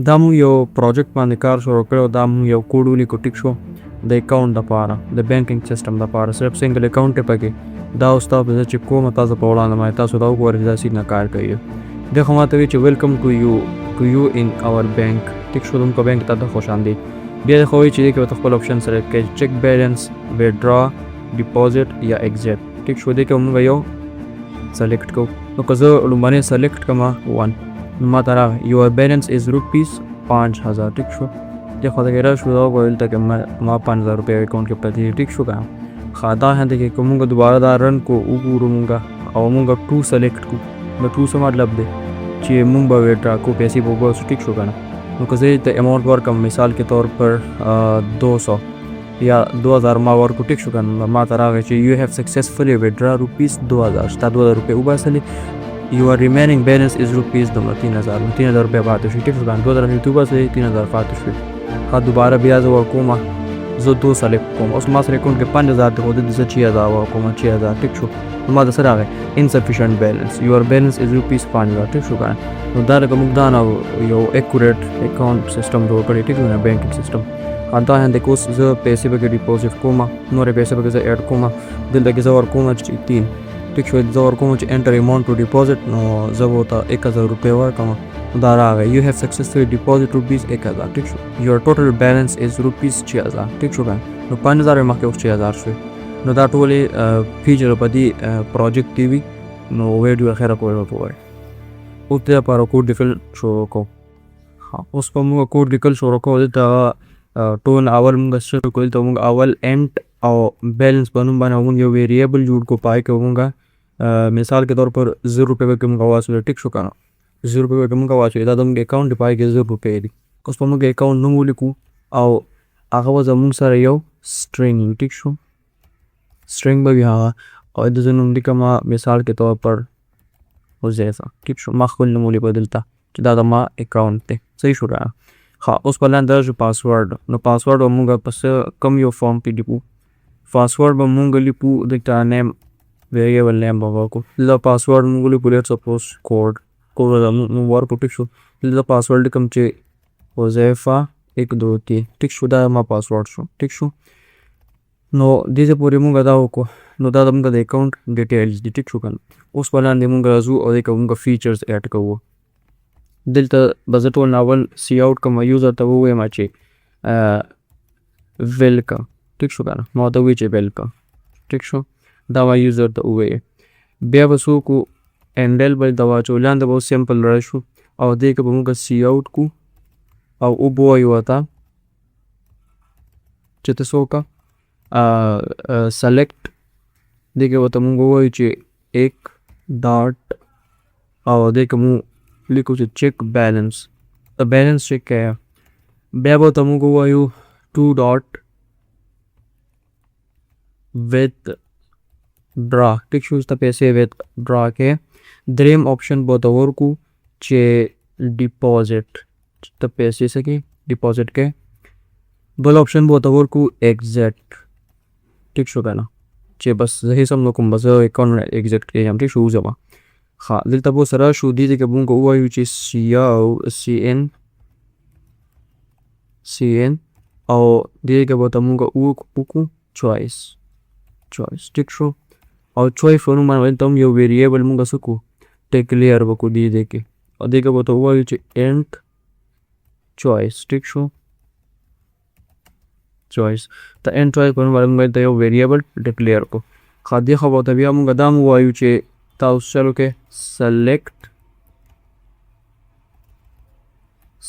دا مونږ یو پروجیکټ باندې کار شروع کړی او دا مونږ یو کوډ ولیکو ټیک شو د اکاونټ دپاره د بینکینګ سیسټم دپاره صرف سنګل اکاونټ یې پکې دا اوس تاسو زه چې کومه تاسو په وړاندې باندې تاسو دا وګورئ چې دا څنګه کار کوي دې خو ماته وایي چې ویلکم ټو یو ان اور بینک ټیک شو زموږ بینک ته خوش آمدید بیا دې خو وایي چې دې کې به خپل آپشن سلیکټ کړئ چیک بیلنس ویډرا ډیپوزټ یا ایگزیټ ټیک شو دې کې موږ یو سلیکټ کوو نو که زه لومړنی سلیکټ کړم 1 نو ماته راغی یور بیلنس از روپیز 5000 ټیک شو دې خو دې راشو دا وویل ته چې ما 5000 روپۍ اکاونټ کې پرتې دي ټیک شو که ښه دا هلته کې که مونږ دوباره دا رن کو وګورو مونږ او مونږ 2 سلیکټ کړو نو 2 څه مطلب دی چې مونږ به ویډرا کو پیسې به وباسو ټیک شو که نه نو که زه ته اماؤنٹ ورکړم مثال کے طور پر 200 یا 2000 ما ورکو ټیک شو که نه ما ته راغی چې یو هیو سکسیسفلی ویډرا روپیز 2000 ستا 2000 روپۍ وباسلې your remaining balance is rupees 3000 3000 روپۍ پاتې شوي ټیک شو که نه 2000 روپۍ وباسلې 3000 پاتې شوي ښه دوباره بیا زه ورکوم زه 2 سلیکټ کوم اوس ما سره اکاونټ کې 5000 دی خو دلته زه 6000 ورکوم 6000 ټیک شو نو ما ته څه راغی insufficient balance your balance is rupees 5000 ټیک شو که نه نو دا لکه موږ دا نه یو اکوریټ اکاونټ سیسټم جوړ کړی ټیک شو نه بینکینګ سیسټم دا هلته کې اوس زه پیسې پکې ډیپوزټ کوم نورې پیسې پکې زه ایډ کوم دلته کې زه ورکوم چې 3 ټیک شو زه ورکوم چې انټر اماؤنٹ ټو ډیپوزټ نو زه به ورته 1000 روپۍ ورکړم دا راغی یو هیو سکسیسفلی ډیپوزټ روپیز 1000 ټیک شو یور ټوټل بیلنس از روپیز 6000 ټیک شو نو 5000 مخکې اوس 6000 شوی نو دا ټولې فیچر په دې پروجیکټ کې وي نو ویډیو اخره پورې وګورئ اوس دې لپاره کوډ لیکل شروع کوو اوس به موږ کوډ لیکل شروع کوو دلته ټول اول موږ شروع کوو دلته موږ اول انټ او بیلنس په نوم باندې موږ یو ویریبل جوړ کو پای کې موږ مثال के तौर पर 0 रुपये पे कम वाचो टिक शो का 0 रुपये पे कम वाचो دا دم اکاونټ پای کې 0 روپۍ دي اوس په موږ اکاونټ نوم ولیکو او هغه به زموږ سره یو سټرینګ ټیک شو سټرینګ به وي هغه او د زه نوم لیکم مثال के तौर पर حذیفه ټیک شو ما خپل نوم ولیکو دلته چې دا زما اکاونټ دی صحیح شو را ښه اوس په لاندې درجه پاسورډ نو پاسورډ به موږ پس کم یو فارم کې لیکو پاسورډ به موږ لیکو دلته نیم variable name باباکو دلته پاسورډ موږ لیکو لیټس سپوز کوډ موږ ورکو ټیک شو دلته پاسورډ لیکم چې حذیفه 1 2 3 ټیک شو دا ما پاسورډ شو ټیک شو نو دې پورې موږ دا وکړو نو دا زموږ د اکاونټ ډیټیلز دي ټیک شو که نه اوس په لاندې موږ راځو او دې کې موږ فیچرز ایډ کوو دلته به زه ټول اول سی آوټ کوم یوزر ته ووایم چې ویلکم ټیک شو که نه ما ورته ووایي چې ویلکم ټیک شو دا ما یوزر ته ووایي بیا به څه وکړو هینډل به ته واچو لاندې به اوس سمپل راشو او دې کې به موږ سی آوټ کو او وبوایو ورته چې ته څه وکړه سلیکټ دې کې ورته موږ ووایو چې 1 ډاټ او دې کې موږ لیکو چې چیک بیلنس د بیلنس چیک کوي بیا به ورته موږ ووایو 2 ډاټ with ډرا ټیک شو ته پیسې with ډرا کې دریم آپشن به ورته ورکو چې ډیپوزټ ته پیسې څه کې ډیپوزټ کې بل آپشن به ورته ورکو ایگزیټ ټیک شو که نه چې بس زه هېڅ هم نه کوم بس زه اکاونټ ایگزیټ کې یم ټیک شو وځم ښه دلته به سره شو دې کې موږ ووایو چې سی ان او دې کې به ورته موږ وکړو چوایس ټیک شو او چوایس په نوم باندې ته هم یو ویریبل موږ څه کړو ډیکلیئر به کړو دې کې او دې کې به ورته ووایو چې انټ چوایس ټیک شو چوایس ته انټ چوایس په نوم باندې موږ ته یو ویریبل ډیکلیئر کړو ښه دې خوا به ورته بیا موږ دا هم ووایو چې تاسو چلو کې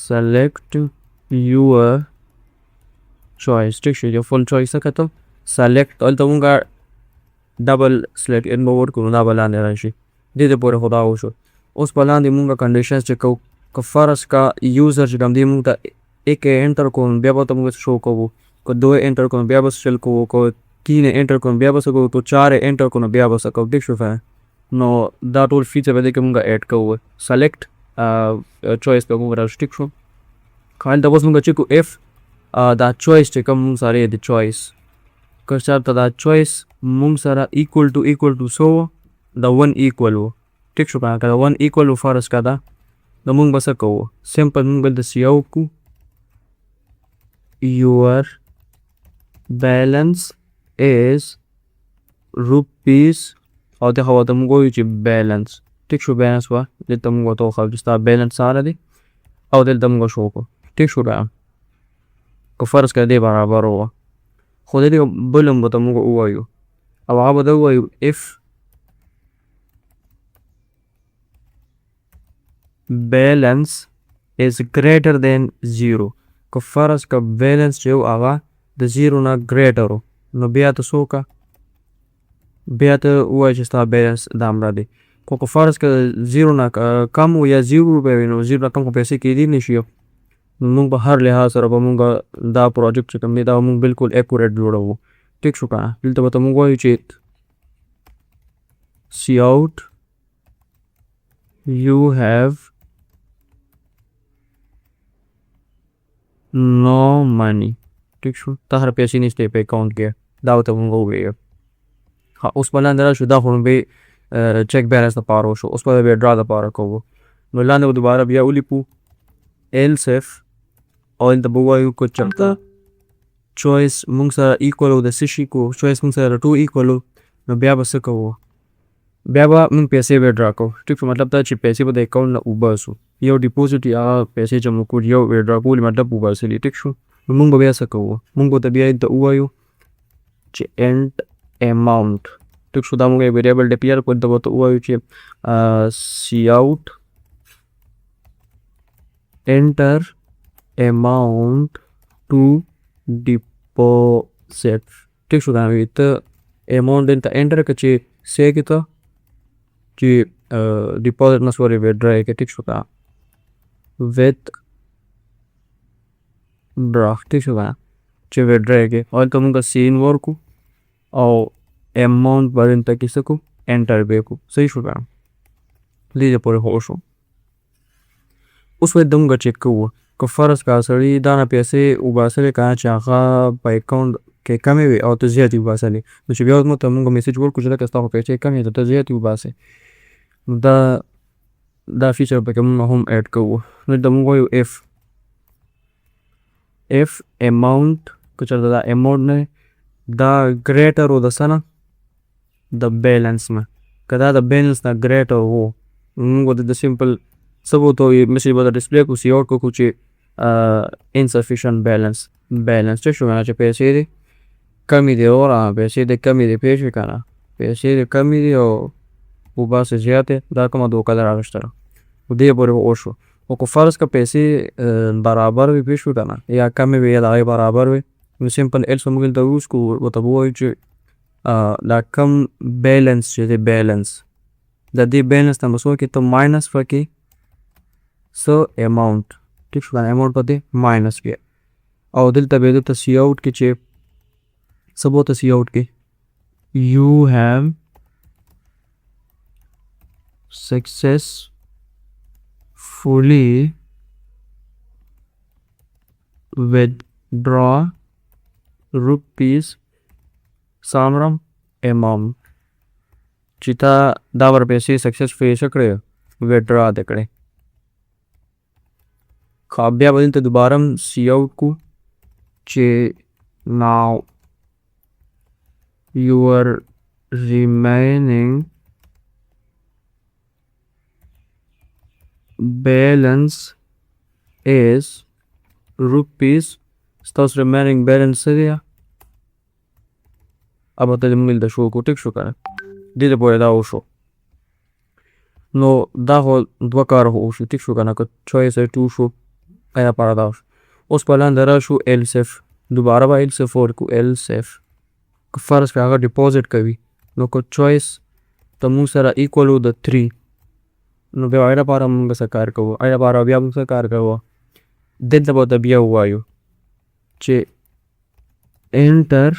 سلیکټ یور چوایس ټیک شو یو فل چوایس کته سلیکټ دلته موږ ډبل سلیکټ ان به ورکړو نو دا به لاندې راشي دې پورې خو دا وشو اوس په لاندې موږ کنډیشنز چې کوو که فرض کا یوزر چې کوم دی موږ ته 1 انټر کوو بیا به ورته موږ شو کوو که 2 انټر کوو بیا به چل کوو که 3 انټر کوو بیا به څه کوو که 4 انټر کوو بیا به څه کوو ټیک شو نو دا ټول فیچر به دې کې موږ ایډ کوو سلیکټ چوایس به موږ راشو ټیک شو هلته اوس موږ چې کوو اف دا چوایس چې کوم موږ سره دی چوایس که چېرته دا چوایس موږ سره ایکول ټو سو د 1 ایکول و ټیک شو که نه که د 1 ایکول و فرض که دا نو مونږ به څه کوو سمپل مونږ به داسې وکړو your balance is rupees او دغه ورته مونږ وایو چې بیلنس ټیک شو بیلنس وه دلته مونږ ورته وښایو چې ستا بیلنس څومره دی او دلته مونږ شو وکړو ټیک شو که فرض کړه دې برابر وه خو د دې بل هم ورته مونږ ووایو او هغه به ده ووایو if balance is greater than 0 که فرض که بیلنس چې و هغه د 0 نه ګریټر و نو بیا ته څه وکړه بیا ته ووایه چې ستا بیلنس دومره دی خو که فرض که 0 نه کم و یا 0 روپۍ وي نو 0 نه کم خو پیسې کېدی نه شي نو مونږ په هر لحاظ سره به مونږ دا پروجیکټ چې کوم دی دا به مونږ بالکل اکوریټ جوړوو ټیک شو که نه دلته به ته مونږ وایو چې cout you have no money ټیک شو تا هر پیسې نشته په اکاونټ کې دا ورته مونږ ووایو اوس به لاندې راشو دا خو به چیک بیلنس دپاره وشو اوس به بیا ډرا دپاره کوو نو لاندې به دوباره بیا ولیکو else if او دلته به ووایو که چېرته چویس مونږ سره ایکول و د څه شي کو چویس مونږ سره ټو ایکول و نو بیا به څه کوو بیا به مونږ پیسې به ډرا کوو ټیک شو مطلب دا چې پیسې به د اکاونټ نه وباسو یو ډیپوزټ یا پیسې چې موږ کوو یو ویډرا کولې مطلب وباسلي ټیک شو نو مونږ به بیا څه کوو مونږ به ورته بیا دلته ووایو چې end amount ټیک شو دا مونږ یو ویریبل ډیکلیئر کړو دلته به ورته ووایو چې cout enter amount to deposit ټیک شو دا ته اماونټ دلته انټر کړه چې څه کې ته چې ډیپوزټ نه سوري ویډرا یې کې ټیک شو که with ډرا ټیک شو که چې ویډرا یې کې او دلته مونږ سین ورکړو او اماونټ به دلته کې څه کړو انټر به یې کړو صحیح شو که دې پورې خو وشو اوس به دمږه چیک کوو که فرض که سړي دا نه پیسې وباسلې که چې هغه په اکاونټ کې کمې وي او ته زیاتې وباسلې نو چې بیا ورته مونږ میسیج ورکړو چې لکه ستا خو پیسې کمې دي ته زیاتې وباسې نو دا فیچر پکې مونږ هم ایډ کوو نو دلته مونږ وایو if amount که چېرته دا اماونټ نه دا ګریټر و د څه نه د بیلنس نه که دا د بیلنس نه ګریټر و مونږ به د سمپل څه به ورته وایو میسیج به ډسپلی کړو سی آوټ کړو چې insufficient balance ټیک شو که نه چې پیسې دې کمې دي اور پیسې دې کمې دي پوه شوې که نه پیسې دې کمې دي او وباسې زیاتې دا کومه دوکه ده راغېستله خو دې پورې به وشو خو که فرض که پیسې برابر وي پوه شوې که نه یا کمې وي یا د هغې برابر وي نو سمپل ایلس به موږ دلته یوز کړو ورته به ووایو چې دا کم بیلنس چې دی بیلنس د دې بیلنس نه به څه وکړې ته ماینس پکې څه اماونټ ټیک شو که نه اماونټ به دې ماینس کړې او دلته به دلته سی آوټ کې چې څه به ورته سی آوټ کې you have successfully withdraw rupees څومره اماونټ چې تا دا ور پیسې سکسیسفully څه کړې ویډرا دې کړې خو بیا به دلته دوباره هم سی آوټ کړو چې now your remaining balance is rupees ستاسو remaining balance څه دی अब ته مونږ دلته شو کړو ټیک شو که نه دې ته پورې دا وشو نو دا خو دوه کاره خو وشو ټیک شو که نه که چویس ټو شو دا لپاره دا وشو اوس په لاندې راشو else if دوباره به else if ورکړو else if که فرض که هغه ډیپوزټ کوي نو که چویس ته مونږ سره ایکول و د 3 نو بیا هغې لپاره مونږ څه کار کوو هغې لپاره بیا مونږ څه کار کوو دلته به ورته بیا ووایو چې انټر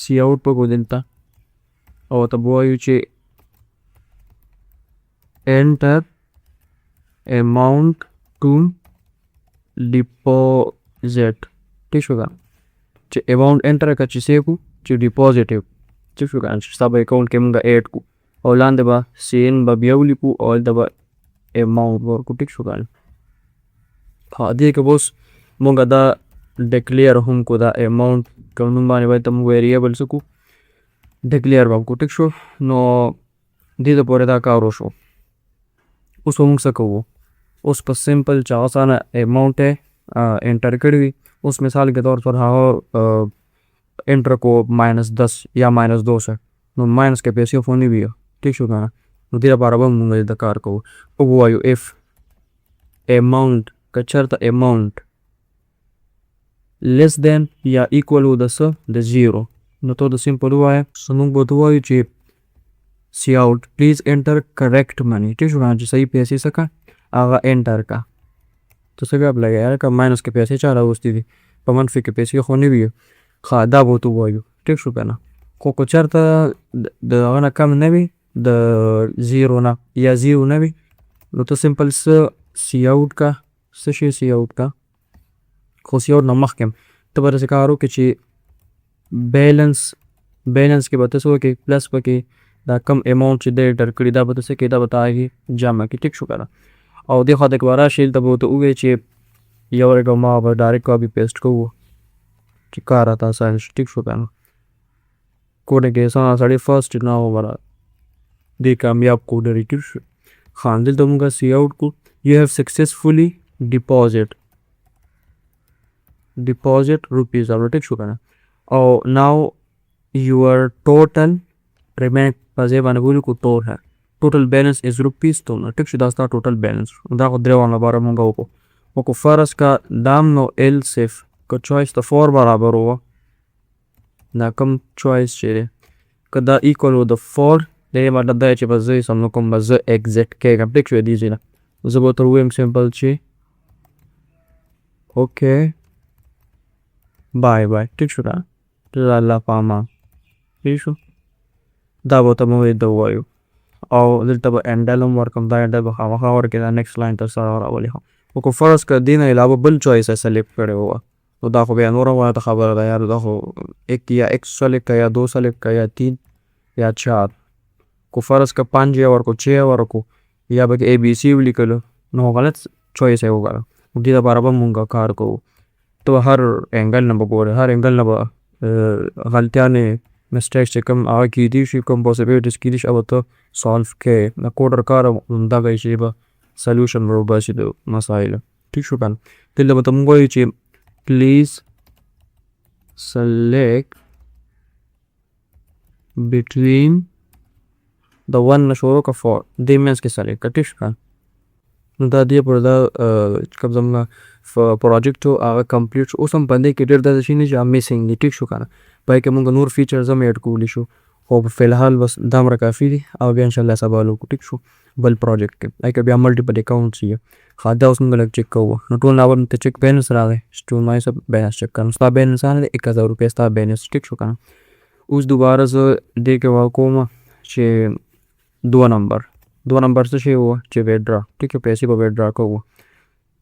سی آوټ به کړو دلته او ورته به ووایو چې انټر اماونټ ټو ډیپوزټ ټیک شو که چې اماونټ انټر کړه چې څه کړو چې ډیپوزټ یې ټیک شو که چې ستا به اکاونټ کې مونږ ایډ کړو او لاندې به سین به بیا ولیکو او هلته به amount ورکو ټیک شو کنه. دې کې اوس مونږ دا ډیکلیئر هم کو دا اماونټ کوم نوم باندې باید موږ ویریبل څه کو ډیکلیئر وکړو ټیک شو. نو دې د پورې دا کار وشو. اوس موږ څه کوو؟ اوس په سمپل چې هغه څانه اماونټ یې انټر کړی وي، اوس مثال کے طور پر هغه انټر کو -10 یا -2 سره، نو ماینس کې پیسې خو نه وي ټیک شو کنه. نو دې لپاره به موږ د کار کوو او وایو اف اماونټ که چېرته اماونټ less than یا equal و د څه د 0، نو ته د سمپل ووایه څه موږ به ورته ووایو چې سی آوټ پلیز انټر کریکټ منی ټیک شو کنه، چې صحیح پیسې څه کا هغه انټر کا. ته څه ګپ لګیا که ماینس کې پیسې چا راوستي دي، په منفي کې پیسې خو نه وي، ښه دا به ورته ووایو ټیک شو کنه. خو که چېرته د هغه نه کم نه وي، د 0 نه یا 0 نه وي، نو ته سمپل څه سی آوټ کا، څه شی سی آوټ کا، خو سی آوټ نه مخکې ته به داسې کار وکړې چې بیلنس کې به ته څه وکړې پلس پکې دا کم اماونټ چې دی انټر کړي دا به ته څه کړې، دا به ته هغې جمع کړي ټیک شو که نه. او دې خوا ته که به راشې دلته به ورته ووایې چې یو رقم به ډایرکټ کاپي پیسټ کوو چې کار راته اسانه شي ټیک شو که نه. کوډینګ کې اسانه سړی فرسټ نه و به دې کامیاب کوډر یې ټیک شو. ښه دلته مونږ سی آوټ کو یو هیو سکسیسفولي deposit rupees or ټیک شو که نه. او ناو your total remain په ځای باندې بولو کو ټول ہے total balance is rupees تو نه ټیک شو، دا ستا ټوټل بیلنس. دا خو درې وانه باره مونږ وکړو فرض کا دام نو ایل صف که چوایس د 4 برابر و، دا کم چوایس چې دی که دا ایکول و د 4، د دې مطلب دا چې به زه یې سم نه کوم، به زه ایګزټ کېږم ټیک شو. دې ځای نه زه به ورته ووایم سمپل چې اوکې بای بای ټیک شو که نه، الله په امان ٹھیک شو. دا به ورته موږ د ووایو او دلته به انډل هم ورکړم، دا انډل به خامخا ورکړې، دا نیکسټ لاین تر سره راولي. خو که فرض که دې نه علاوه بل چوایس یې سلیکټ کړی وه، نو دا خو بیا نوره وایه خبره ده یار، دا خو یا ایکس سلیکټ که یا 2 سلیکټ که یا 3 یا 4. کو فرض که 5 یې ورکړو 6 یې ورکړو یا به اے بی سی ولیکلو، نو غلط چوایس یې وکړه. دې لپاره به مونږ کار کوو، ته هر اینګل نه به ګورې، هر اینګل نه به غلطیانې مسټیکس چې کوم هغه کیدی شي، کوم پاسبلیټیز کیدی شي، هغه ته سالو کې د کوډر کار همدغه شی به سلیوشن ورباسي د مسایلو ټیک شو کنه. دلته به ته موږ وایو چې پلیز سلیکټ بټوین د 1 نه شروع که 4 دې منځ کې سلیکټ ټیک شو کنه. نو دا دې پر دا کوم زموږ پروجیکټ هغه کمپلیټ شو. اوس هم باندې کې ډېر داسې شي نه چې میسنګ دي ټیک شو کنه، پای کې موږ نور فیچرز هم ایډ کولی شو، خو فی الحال بس دا مره کافي دي. او بیا انشاءالله سبا وکړو ټیک شو بل پروجیکټ کې، لایک بیا ملټیپل اکاونټس یې ښه دا اوس موږ لږ چیک کوو. نو ټول ناول ته چیک بیلنس راغی، ټول ما یې سب بیلنس چیک کړم، ستا بیلنس راغلی 1000 روپۍ ستا بیلنس ټیک شو کنه. اوس دوباره زه دې کې وکوم چې 2 نمبر څه شی و چې ویډرا ټیک پیسې به ویډرا کوو.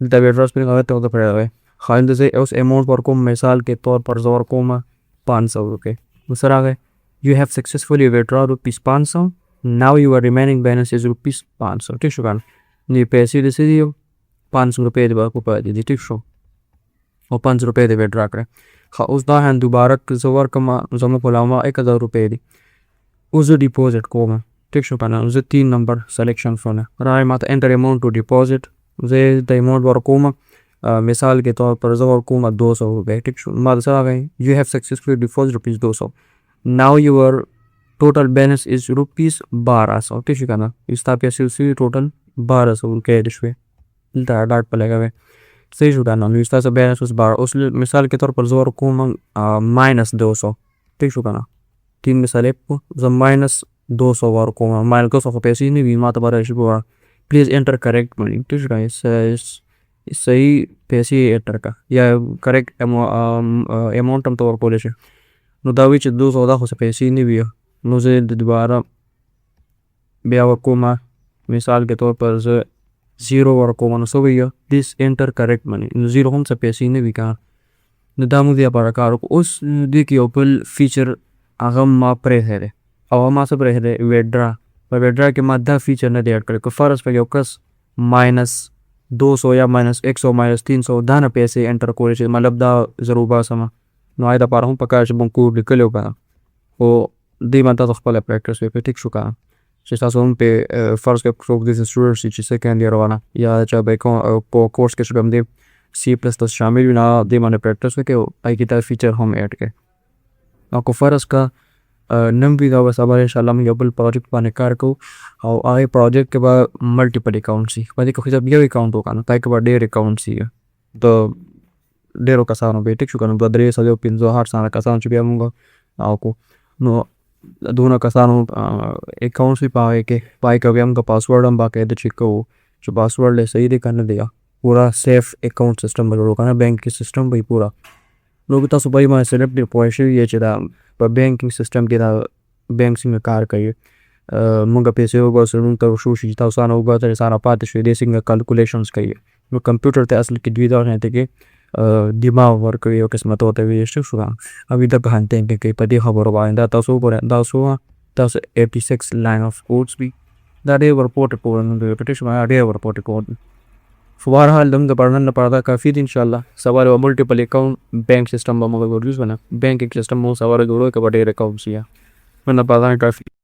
دلته ویډرا سپینګ هغه ته ورته پړی راغی. ښه دلته زه اوس اماونټ ورکوم، مثال کې طور پر زه ورکوم 500 روپۍ. اوس راغی you have successfully withdrawn rupees 500, now your remaining balance is rupees 500 ټیک شو کنه. نو پیسې دې څه دي 500 روپۍ دې به پاتې دي ټیک شو، او 500 روپۍ دې ویډرا کړې. ښه اوس دا هند دوباره زه ورکړم، زموږ په علاوه 1000 روپۍ دي. اوس زه ډیپوزټ کوم ټیک شو کنه. زه 3 نمبر سلیکشن فرونه راغی، ماته انټر اماونټ ټو ډیپوزټ، زه د اماونټ ورکوم مثال کے طور پر زه ورکوم 200 روپۍ ټیک شو. ما ته څه راغی you have successfully deposited rupees 200, now your total balance is rupees 1200 ټیک شو کنه. ستا پیسې اوس ټوټل 1200 روپۍ دې شوې، دلته ډاټ په لګوې صحیح شو کنه. نو ستاسو بیلنس اوس 12. اوس مثال کے طور پر زه ورکوم -200 ټیک شو کنه. 3 مثال زه -200 ورکوم، -200 خو پیسې نه وي، ما ته به راشي به پلیز انټر کریکټ منی ټیک شو کنه. صحیح پیسې انټر کا یا کریکټ اماونټ هم ته ورکولی شي. نو دا وایي چې 200 دا خو څه پیسې نه وي، نو زه دوباره بیا ورکوم مثال کے طور پر زه 0 ورکوم. نو څه وایي پلیز انټر کریکټ منی، نو 0 هم څه پیسې نه وي که. نو دا موږ دې لپاره کار وکړو. اوس دې کې یو بل فیچر هغه ما پرېښی دی، او ما څه پرېښی دی ویډرا. په ویډرا کې ما دا فیچر نه دی ایډ کړی. که فرض په یو کس -200 या -100 -300 दाना पैसे एंटर कोरे मतलब दा ज़रूबा समा नो आयदा पार हम पका बंकू लिखलो का ओ दी माता तो खपला प्रैक्टिस पे ठीक शुका से हम पे फर्स्ट के प्रोग this student C second year वाला या जब एक कोर्स के शुरू में C++ शामिल ना दी माने प्रैक्टिस के आई की ता फीचर हम ऐड के आपको फर्स्ट का नम भी का बस अब इंशाल्लाह हम यबल प्रोजेक्ट पाने कार को और आए प्रोजेक्ट के बाद मल्टीपल अकाउंट सी पता को जब ये अकाउंट होगा ना ताकि बाद डेर अकाउंट सी है तो डेरो का सानो बेटे शुका न बदरे सजो पिंजो हार साना का सानो चुबिया मुंगा आपको नो दोनों का सानो अकाउंट्स भी पाए के पाए का भी हमका पासवर्ड हम बाके दे चिको जो पासवर्ड ले सही दे करने दिया पूरा सेफ अकाउंट सिस्टम बनो का ना बैंक के सिस्टम भी पूरा लोग तो सुबह में सेलेक्ट दे पोइश ये चला पर बैंकिंग सिस्टम के दा बैंक सिंग कार करिए मुंगा पैसे होगा सुन तो शोशी ता साना होगा तो सारा पाते शे दे सिंग कैलकुलेशंस करिए वो कंप्यूटर ते असल की द्विधा है ते दिमाग वर्क यो किस्मत होते हुए शुगा अभी तक हंते हैं कि पति खबर वाइंदा तसो पर दासो तस 86 लाइन ऑफ कोड्स भी that they were reported for and the repetition I they were reported for बहरहाल दम पढ़ना पड़ता काफ़ी इंशाल्लाह सवार multiple account bank system use बना बैंकिंग सिस्टम में सवार जोड़ो के बड़े अकाउंट्स या मैंने पता है काफ़ी